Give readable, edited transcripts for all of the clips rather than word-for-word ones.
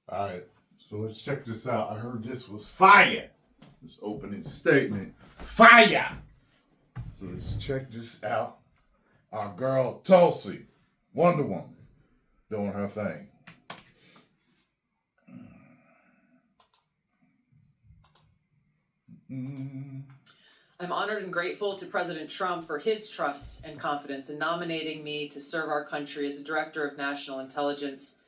All right, so let's check this out. I heard this was fire. This opening statement, fire. So let's check this out. Our girl Tulsi, Wonder Woman, doing her thing. I'm honored and grateful to President Trump for his trust and confidence in nominating me to serve our country as the Director of National Intelligence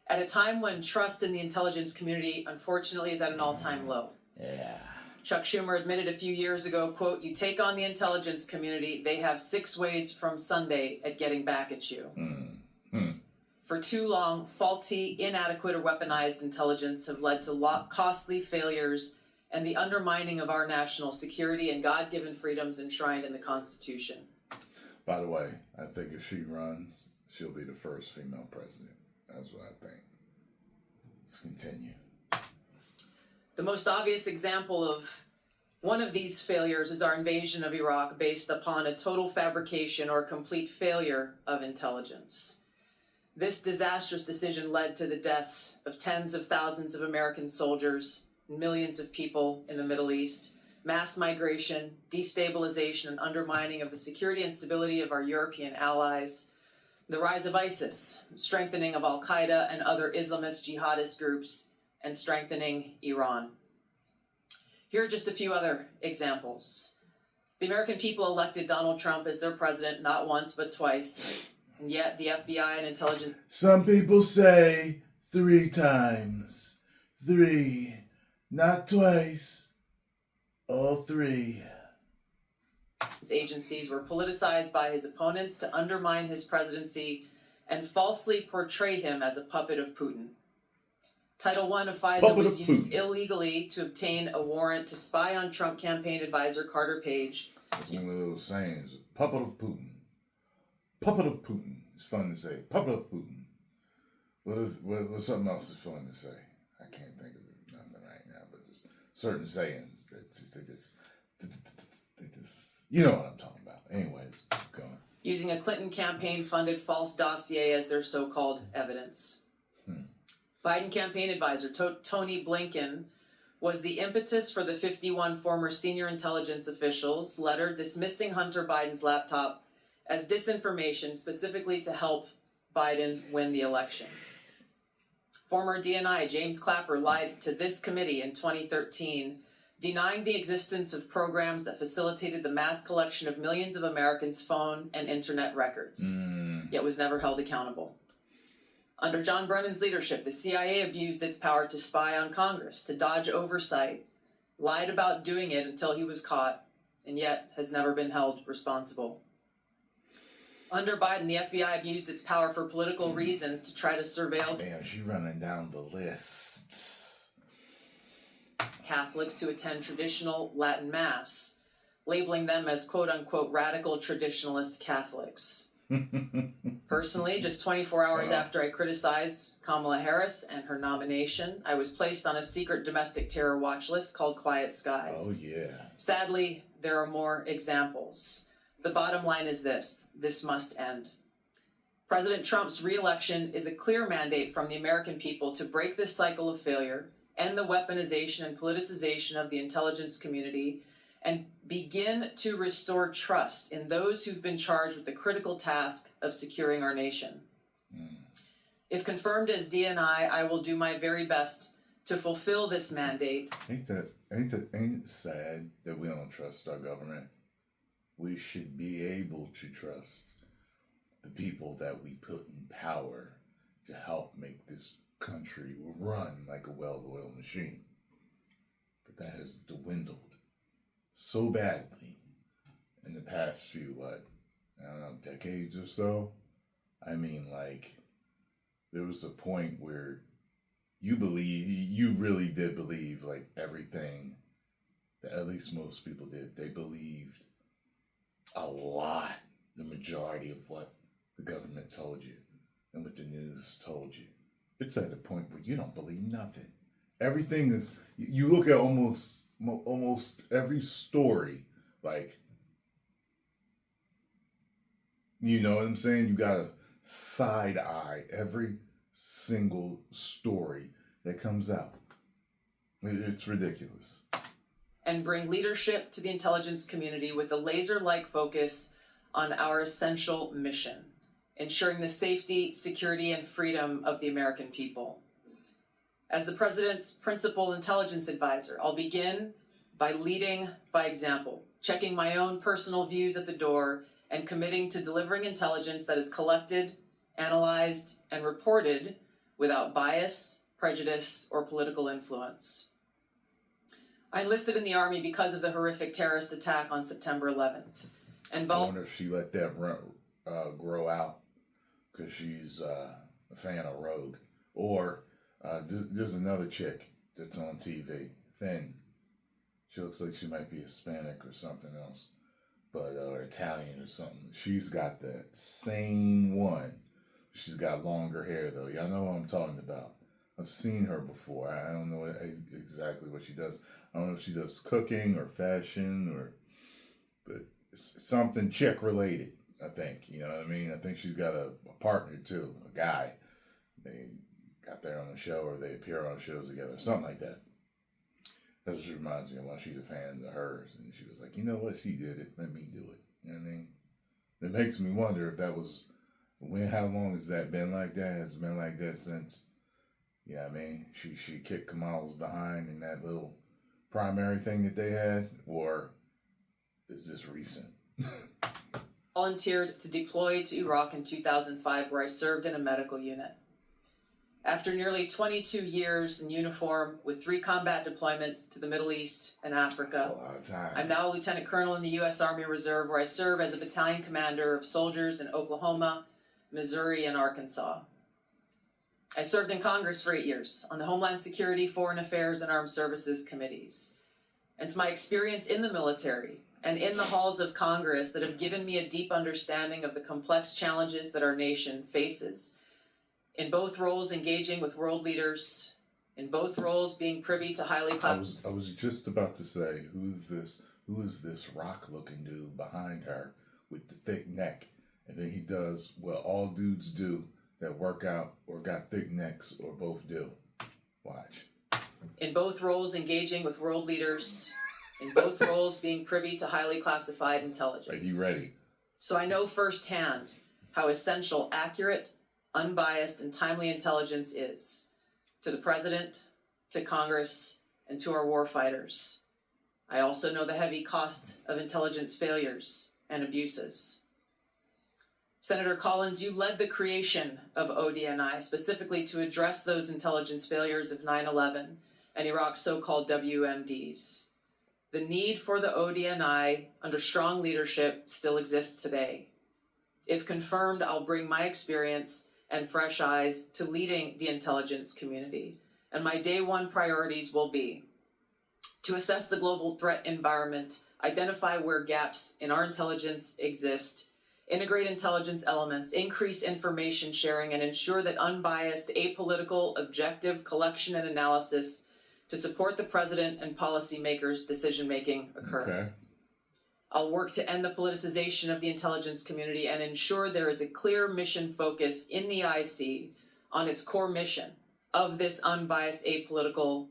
at a time when trust in the intelligence community, unfortunately, is at an all-time low. Yeah. Chuck Schumer admitted a few years ago, quote, "You take on the intelligence community, they have 6 ways from Sunday at getting back at you." For too long, faulty, inadequate, or weaponized intelligence have led to costly failures and the undermining of our national security and God-given freedoms enshrined in the Constitution. By the way, I think if she runs, she'll be the first female president. That's what I think. Let's continue. The most obvious example of one of these failures is our invasion of Iraq based upon a total fabrication or complete failure of intelligence. This disastrous decision led to the deaths of tens of thousands of American soldiers, millions of people in the Middle East, mass migration, destabilization, and undermining of the security and stability of our European allies, the rise of ISIS, strengthening of Al-Qaeda and other Islamist jihadist groups, and strengthening Iran. Here are just a few other examples. The American people elected Donald Trump as their president not once but twice, and yet the FBI and intelligence... Some people say 3 times. 3, not twice. All 3. His agencies were politicized by his opponents to undermine his presidency and falsely portray him as a puppet of Putin. Title I of FISA was used illegally to obtain a warrant to spy on Trump campaign advisor Carter Page. That's one of those sayings, puppet of Putin. Puppet of Putin. It's fun to say. Puppet of Putin. What's something else that's fun to say? I can't think of nothing right now, but just certain sayings that they just, you know what I'm talking about. Anyways, keep going. Using a Clinton campaign-funded false dossier as their so-called evidence. Biden campaign advisor Tony Blinken was the impetus for the 51 former senior intelligence officials' letter dismissing Hunter Biden's laptop as disinformation specifically to help Biden win the election. Former DNI James Clapper lied to this committee in 2013, denying the existence of programs that facilitated the mass collection of millions of Americans' phone and internet records, yet was never held accountable. Under John Brennan's leadership, the CIA abused its power to spy on Congress, to dodge oversight, lied about doing it until he was caught, and yet has never been held responsible. Under Biden, the FBI abused its power for political reasons to try to surveil... Damn, she's running down the list. ...Catholics who attend traditional Latin Mass, labeling them as quote-unquote radical traditionalist Catholics. Personally, just 24 hours after I criticized Kamala Harris and her nomination, I was placed on a secret domestic terror watch list called Quiet Skies. Oh, yeah. Sadly, there are more examples. The bottom line is this must end. President Trump's re-election is a clear mandate from the American people to break this cycle of failure, end the weaponization and politicization of the intelligence community, and begin to restore trust in those who've been charged with the critical task of securing our nation. If confirmed as DNI, I will do my very best to fulfill this mandate. Ain't it sad that we don't trust our government? We should be able to trust the people that we put in power to help make this country run like a well-oiled machine. But that has dwindled so badly in the past few, decades or so. I mean, like, there was a point where you really did believe, like, everything that at least most people did. They believed a lot, the majority of what the government told you and what the news told you. It's at the point where you don't believe nothing. Everything is, you look at almost every story, like, you know what I'm saying? You gotta side eye every single story that comes out. It's ridiculous. And bring leadership to the intelligence community with a laser-like focus on our essential mission, ensuring the safety, security, and freedom of the American people. As the President's principal intelligence advisor, I'll begin by leading by example, checking my own personal views at the door, and committing to delivering intelligence that is collected, analyzed, and reported without bias, prejudice, or political influence. I enlisted in the Army because of the horrific terrorist attack on September 11th. I wonder if she let that grow out because she's a fan of Rogue. Or there's another chick that's on TV, thin. She looks like she might be Hispanic or something else, or Italian or something. She's got that same one. She's got longer hair though. Y'all know what I'm talking about. I've seen her before. I don't know exactly what she does. I don't know if she does cooking or fashion but it's something chick related, I think. You know what I mean? I think she's got a partner too, a guy. They got there on the show or they appear on shows together, something like that. That just reminds me of when she's a fan of hers and she was like, you know what, she did it, let me do it. You know what I mean? It makes me wonder if that was, how long has that been like that? Has it been like that since, yeah, I mean, she kicked Kamala's behind in that little primary thing that they had, or is this recent? Volunteered to deploy to Iraq in 2005, where I served in a medical unit. After nearly 22 years in uniform with 3 combat deployments to the Middle East and Africa, that's a lot of time. I'm now a lieutenant colonel in the U.S. Army Reserve, where I serve as a battalion commander of soldiers in Oklahoma, Missouri, and Arkansas. I served in Congress for 8 years on the Homeland Security, Foreign Affairs, and Armed Services committees. And it's my experience in the military and in the halls of Congress that have given me a deep understanding of the complex challenges that our nation faces. In both roles, engaging with world leaders, in both roles, being privy to highly I was just about to say, who is this rock-looking dude behind her with the thick neck? And then he does what all dudes do that work out or got thick necks or both do. Watch. In both roles, engaging with world leaders, in both roles, being privy to highly classified intelligence. Are you ready? So I know firsthand how essential accurate, unbiased, and timely intelligence is to the President, to Congress, and to our warfighters. I also know the heavy cost of intelligence failures and abuses. Senator Collins, you led the creation of ODNI specifically to address those intelligence failures of 9/11 and Iraq's so-called WMDs. The need for the ODNI under strong leadership still exists today. If confirmed, I'll bring my experience and fresh eyes to leading the intelligence community. And my day one priorities will be to assess the global threat environment, identify where gaps in our intelligence exist, integrate intelligence elements, increase information sharing, and ensure that unbiased, apolitical, objective collection and analysis to support the President and policymakers' decision-making occur. Okay. I'll work to end the politicization of the intelligence community and ensure there is a clear mission focus in the IC on its core mission of this unbiased, apolitical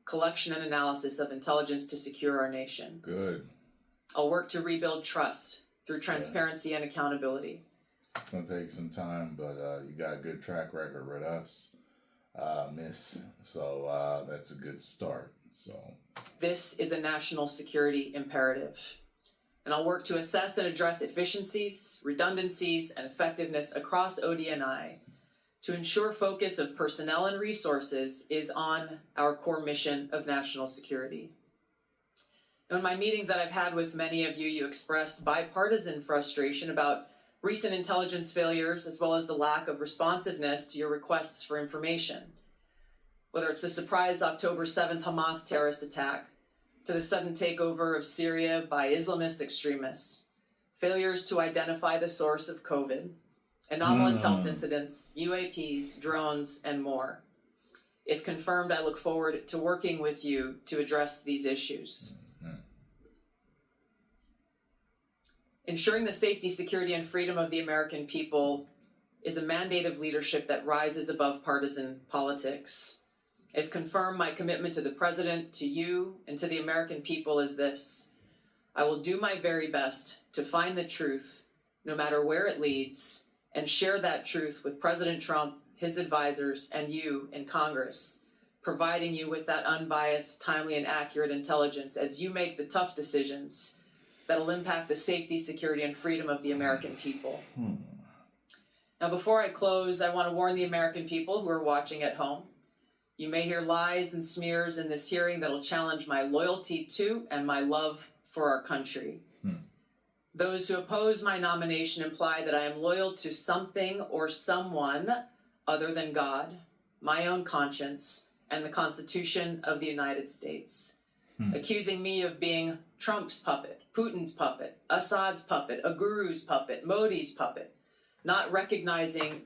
collection and analysis of intelligence to secure our nation. Good. I'll work to rebuild trust through transparency and accountability. It's going to take some time, but you got a good track record with us, Miss. So that's a good start. So this is a national security imperative. And I'll work to assess and address efficiencies, redundancies, and effectiveness across ODNI to ensure focus of personnel and resources is on our core mission of national security. In my meetings that I've had with many of you, you expressed bipartisan frustration about recent intelligence failures as well as the lack of responsiveness to your requests for information. Whether it's the surprise October 7th Hamas terrorist attack, to the sudden takeover of Syria by Islamist extremists, failures to identify the source of COVID, anomalous health incidents, UAPs, drones, and more. If confirmed, I look forward to working with you to address these issues. Ensuring the safety, security, and freedom of the American people is a mandate of leadership that rises above partisan politics. If confirmed, my commitment to the President, to you, and to the American people is this: I will do my very best to find the truth, no matter where it leads, and share that truth with President Trump, his advisors, and you in Congress, providing you with that unbiased, timely, and accurate intelligence as you make the tough decisions that'll impact the safety, security, and freedom of the American people. Now, before I close, I want to warn the American people who are watching at home. You may hear lies and smears in this hearing that'll challenge my loyalty to and my love for our country. Those who oppose my nomination imply that I am loyal to something or someone other than God, my own conscience, and the Constitution of the United States, accusing me of being Trump's puppet, Putin's puppet, Assad's puppet, a guru's puppet, Modi's puppet, not recognizing...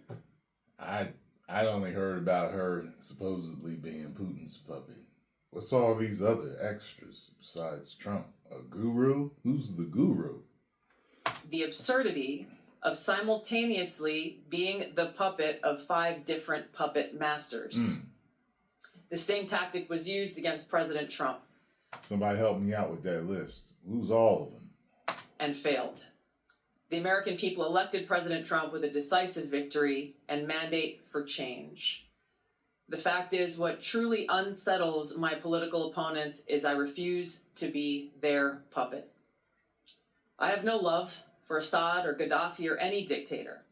I'd only heard about her supposedly being Putin's puppet. What's all these other extras besides Trump? A guru? Who's the guru? The absurdity of simultaneously being the puppet of 5 different puppet masters. The same tactic was used against President Trump. Somebody help me out with that list. Who's all of them? And failed. The American people elected President Trump with a decisive victory and mandate for change. The fact is, what truly unsettles my political opponents is I refuse to be their puppet. I have no love for Assad or Gaddafi or any dictator.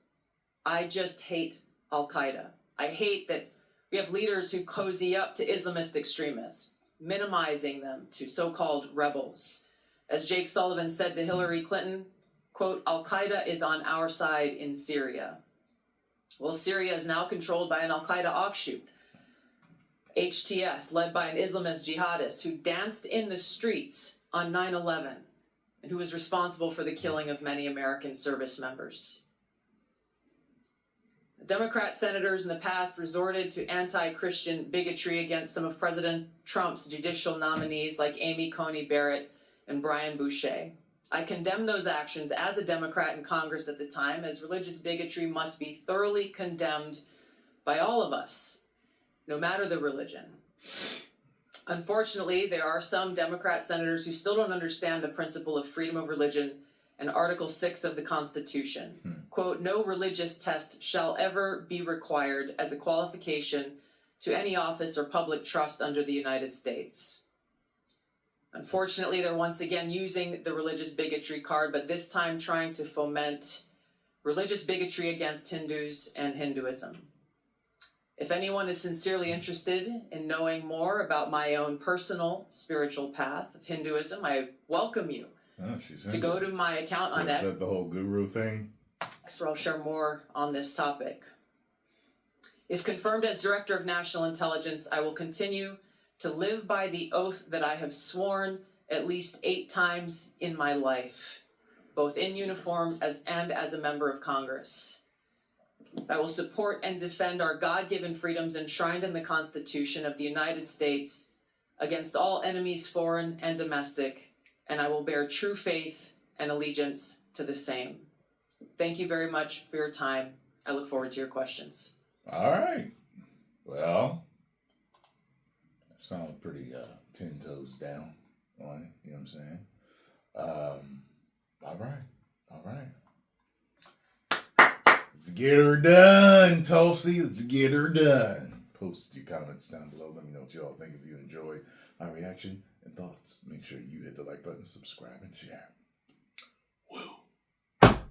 I just hate Al-Qaeda. I hate that we have leaders who cozy up to Islamist extremists, minimizing them to so-called rebels. As Jake Sullivan said to Hillary Clinton, quote, Al-Qaeda is on our side in Syria. Well, Syria is now controlled by an Al-Qaeda offshoot, HTS, led by an Islamist jihadist who danced in the streets on 9/11 and who was responsible for the killing of many American service members. Democrat senators in the past resorted to anti-Christian bigotry against some of President Trump's judicial nominees like Amy Coney Barrett and Brian Boucher. I condemn those actions as a Democrat in Congress at the time, as religious bigotry must be thoroughly condemned by all of us, no matter the religion. Unfortunately, there are some Democrat senators who still don't understand the principle of freedom of religion and Article 6 of the Constitution. Quote, no religious test shall ever be required as a qualification to any office or public trust under the United States. Unfortunately, they're once again using the religious bigotry card, but this time trying to foment religious bigotry against Hindus and Hinduism. If anyone is sincerely interested in knowing more about my own personal spiritual path of Hinduism, I welcome you to go to my account on X. Is that the whole guru thing? Where I'll share more on this topic. If confirmed as Director of National Intelligence, I will continue to live by the oath that I have sworn at least 8 times in my life, both in uniform and as a member of Congress. I will support and defend our God-given freedoms enshrined in the Constitution of the United States against all enemies, foreign and domestic, and I will bear true faith and allegiance to the same. Thank you very much for your time. I look forward to your questions. All right. Well, sounded pretty 10 toes down on it, you know what I'm saying? All right. Let's get her done, Tulsi. Let's get her done. Post your comments down below. Let me know what you all think. If you enjoy my reaction and thoughts, make sure you hit the like button, subscribe, and share.